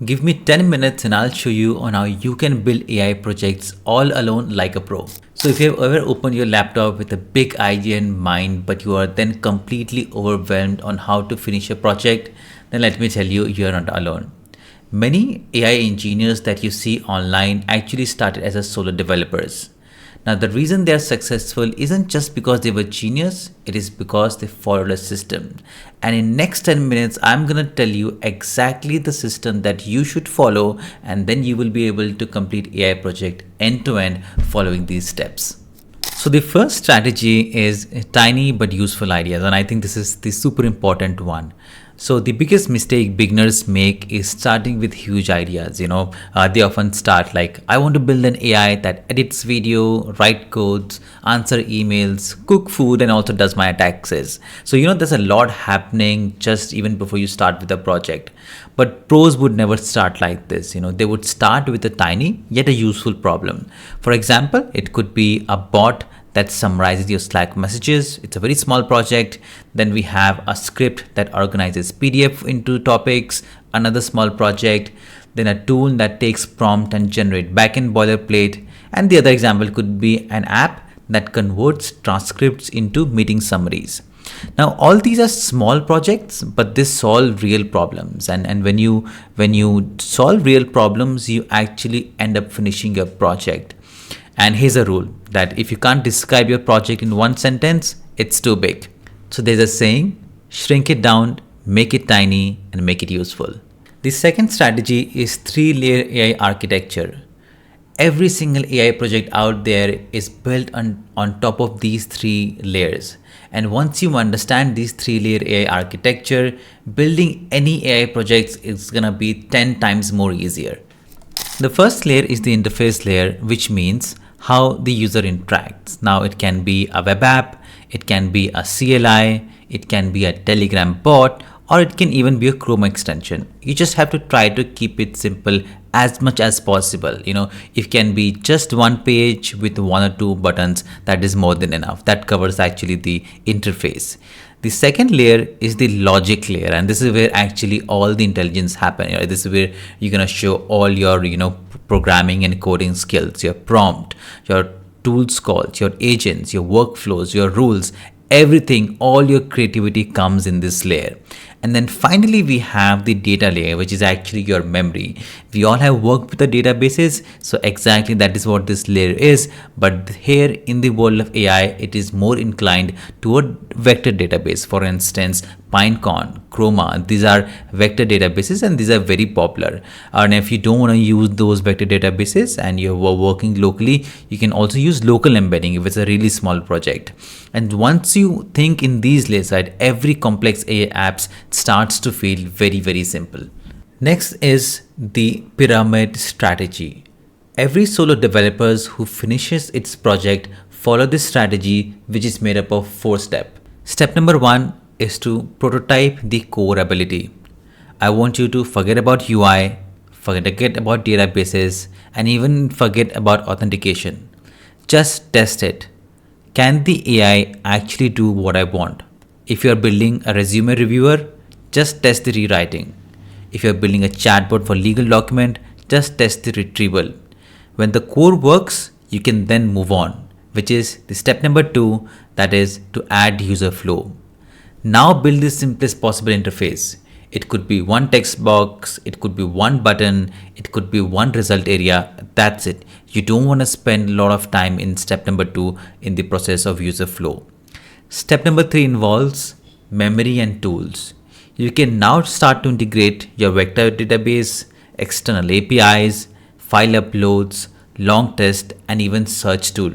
Give me 10 minutes and I'll show you on how you can build AI projects all alone like a pro. So if you have ever opened your laptop with a big idea in mind, but you are then completely overwhelmed on how to finish a project, then let me tell you, you're not alone. Many AI engineers that you see online actually started as a solo developers. Now, the reason they are successful isn't just because they were genius, it is because they followed a system. And in next 10 minutes, I'm going to tell you exactly the system that you should follow, and then you will be able to complete AI project end to end following these steps. So the first strategy is tiny but useful ideas, and I think this is the super important one. So the biggest mistake beginners make is starting with huge ideas. They often start like, I want to build an AI that edits video, write codes, answer emails, cook food, and also does my taxes. So there's a lot happening just even before you start with a project. But pros would never start like this. They would start with a tiny yet a useful problem. For example, it could be a bot that summarizes your Slack messages. It's a very small project. Then we have a script that organizes PDF into topics, another small project. Then a tool that takes prompt and generate backend boilerplate. And the other example could be an app that converts transcripts into meeting summaries. Now, all these are small projects, but they solve real problems. And when you solve real problems, you actually end up finishing your project. And here's a rule that if you can't describe your project in one sentence, it's too big. So there's a saying, shrink it down, make it tiny, and make it useful. The second strategy is 3-layer AI architecture. Every single AI project out there is built on top of these 3 layers. And once you understand these 3-layer AI architecture, building any AI projects is gonna be 10 times more easier. The first layer is the interface layer, which means how the user interacts. Now it can be a web app, it can be a CLI, it can be a Telegram bot, or it can even be a Chrome extension. You just have to try to keep it simple as much as possible. It can be just one page with 1 or 2 buttons. That is more than enough. That covers actually the interface. The second layer is the logic layer, and this is where actually all the intelligence happens. This is where you're gonna show all your programming and coding skills, your prompt, your tools calls, your agents, your workflows, your rules, everything, all your creativity comes in this layer. And then finally we have the data layer, which is actually your memory. We all have worked with the databases, so exactly that is what this layer is. But here in the world of AI, it is more inclined toward vector database. For instance, Pinecone, Chroma, these are vector databases and these are very popular. And if you don't want to use those vector databases and you're working locally, you can also use local embedding if it's a really small project. And once you think in these layers, right, every complex AI apps starts to feel very, very simple. Next is the pyramid strategy. Every solo developers who finishes its project follow this strategy, which is made up of 4 steps. Step number 1 is to prototype the core ability. I want you to forget about UI, forget about databases, and even forget about authentication. Just test it. Can the AI actually do what I want? If you are building a resume reviewer, just test the rewriting. If you are building a chatbot for legal document, just test the retrieval. When the core works, you can then move on, which is the step number 2, that is to add user flow. Now build the simplest possible interface. It could be one text box, it could be one button, it could be one result area. That's it. You don't want to spend a lot of time in step number 2 in the process of user flow. Step number 3 involves memory and tools. You can now start to integrate your vector database, external APIs, file uploads, long test, and even search tool.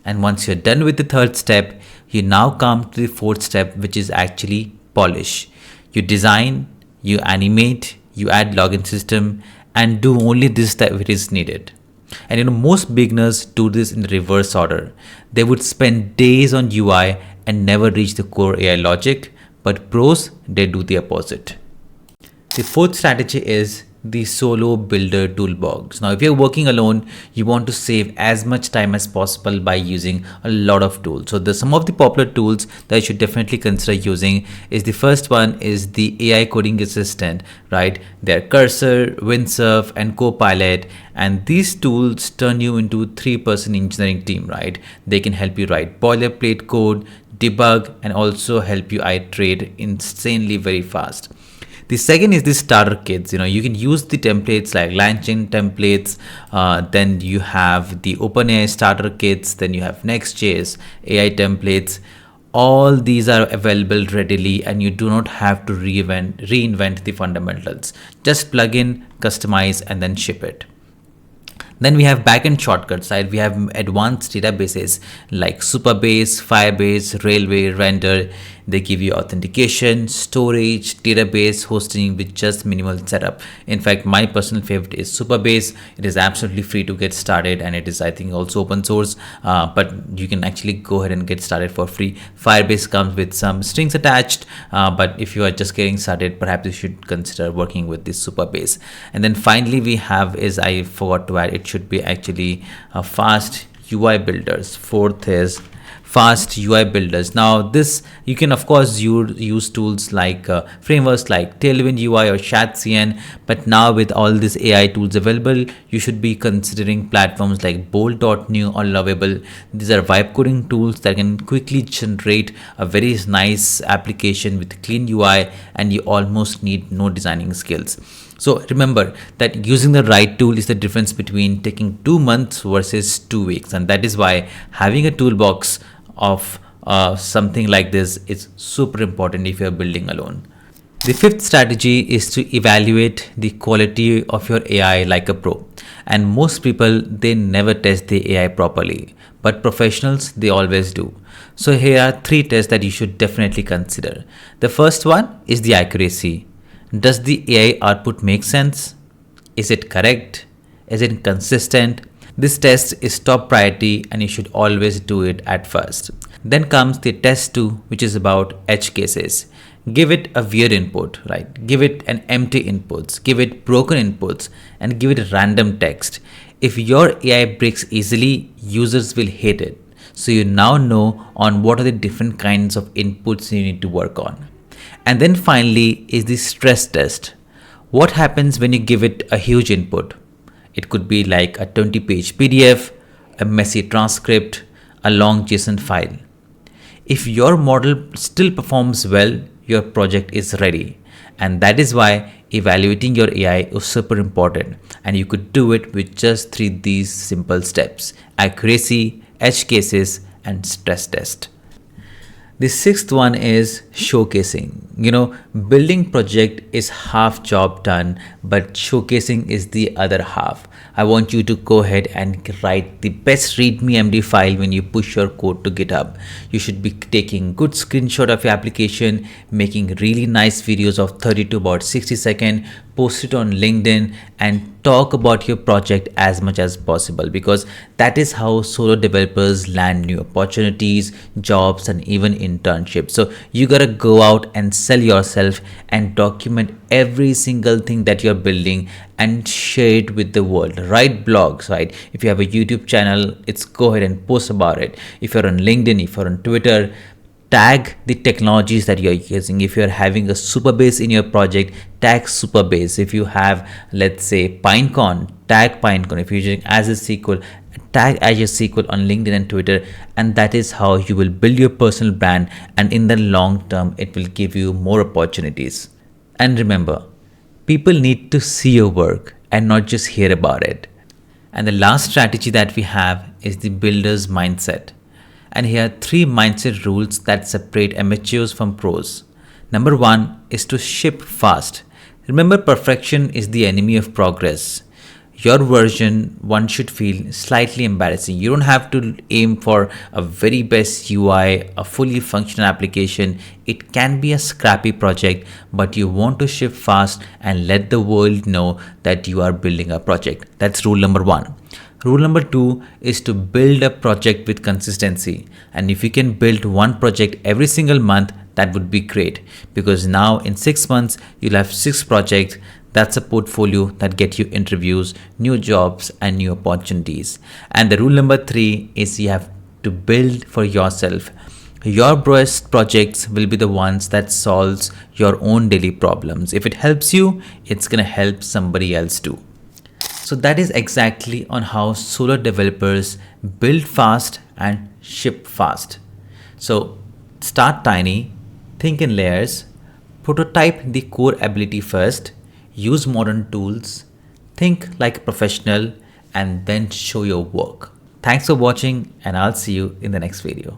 And once you're done with the 3rd step, you now come to the 4th step, which is actually polish. You design, you animate, you add login system, and do only this that it is needed. And most beginners do this in the reverse order. They would spend days on UI and never reach the core AI logic, but pros, they do the opposite. The 4th strategy is the solo builder toolbox. Now, if you're working alone, you want to save as much time as possible by using a lot of tools. So some of the popular tools that you should definitely consider using is the first one is the AI coding assistant, right? They're Cursor, Windsurf, and Copilot. And these tools turn you into a 3-person engineering team, right? They can help you write boilerplate code, debug, and also help you iterate insanely very fast. The second is the starter kits. You can use the templates like LangChain templates. Then you have the OpenAI starter kits. Then you have Next.js AI templates. All these are available readily, and you do not have to reinvent the fundamentals. Just plug in, customize, and then ship it. Then we have backend shortcuts, right? We have advanced databases like Supabase, Firebase, Railway, Render. They give you authentication, storage, database hosting with just minimal setup. In fact, my personal favorite is Supabase. It is absolutely free to get started, and it is, I think, also open source, but you can actually go ahead and get started for free. Firebase comes with some strings attached, but if you are just getting started, perhaps you should consider working with this Supabase. And then finally we have is, I forgot to add, it should be actually fast UI builders. Fourth is fast UI builders. Now this, you can of course use tools like frameworks like Tailwind UI or ShadCN, but now with all these AI tools available, you should be considering platforms like Bolt.new or Lovable. These are vibe coding tools that can quickly generate a very nice application with clean UI, and you almost need no designing skills. So remember that using the right tool is the difference between taking 2 months versus 2 weeks, and that is why having a toolbox of something like this is super important if you're building alone. The fifth strategy is to evaluate the quality of your AI like a pro. And most people, they never test the AI properly, but professionals, they always do. So here are 3 tests that you should definitely consider. The first one is the accuracy. Does the AI output make sense? Is it correct? Is it consistent? This test is top priority, and you should always do it at first. Then comes the test 2, which is about edge cases. Give it a weird input, right? Give it an empty inputs, give it broken inputs, and give it random text. If your AI breaks easily, users will hate it. So you now know on what are the different kinds of inputs you need to work on. And then finally is the stress test. What happens when you give it a huge input? It could be like a 20-page PDF, a messy transcript, a long JSON file. If your model still performs well, your project is ready. And that is why evaluating your AI is super important. And you could do it with just these simple steps: accuracy, edge cases, and stress test. The sixth one is showcasing. Building project is half job done, but showcasing is the other half. I want you to go ahead and write the best README MD file when you push your code to GitHub. You should be taking good screenshot of your application, making really nice videos of 30 to about 60 seconds, post it on LinkedIn, and talk about your project as much as possible, because that is how solo developers land new opportunities, jobs, and even internships. So you gotta go out and sell yourself and document every single thing that you're building and share it with the world. Write blogs, right? If you have a YouTube channel, go ahead and post about it. If you're on LinkedIn, if you're on Twitter, tag the technologies that you're using. If you're having a Supabase in your project, tag Supabase. If you have, let's say, Pinecone, tag Pinecone. If you're using Azure SQL, tag Azure SQL on LinkedIn and Twitter. And that is how you will build your personal brand, and in the long term, it will give you more opportunities. And remember, people need to see your work and not just hear about it. And the last strategy that we have is the builder's mindset. And here are 3 mindset rules that separate amateurs from pros. Number 1 is to ship fast. Remember, perfection is the enemy of progress. Your version 1 should feel slightly embarrassing. You don't have to aim for a very best UI, a fully functional application. It can be a scrappy project, but you want to ship fast and let the world know that you are building a project. That's rule number 1. Rule number 2 is to build a project with consistency. And if you can build one project every single month, that would be great, because now in 6 months you'll have 6 projects. That's a portfolio that get you interviews, new jobs and new opportunities. And the rule number 3 is you have to build for yourself. Your best projects will be the ones that solves your own daily problems. If it helps you, it's going to help somebody else too. So that is exactly on how solar developers build fast and ship fast. So start tiny, think in layers, prototype the core ability first, use modern tools, think like a professional, and then show your work. Thanks for watching, and I'll see you in the next video.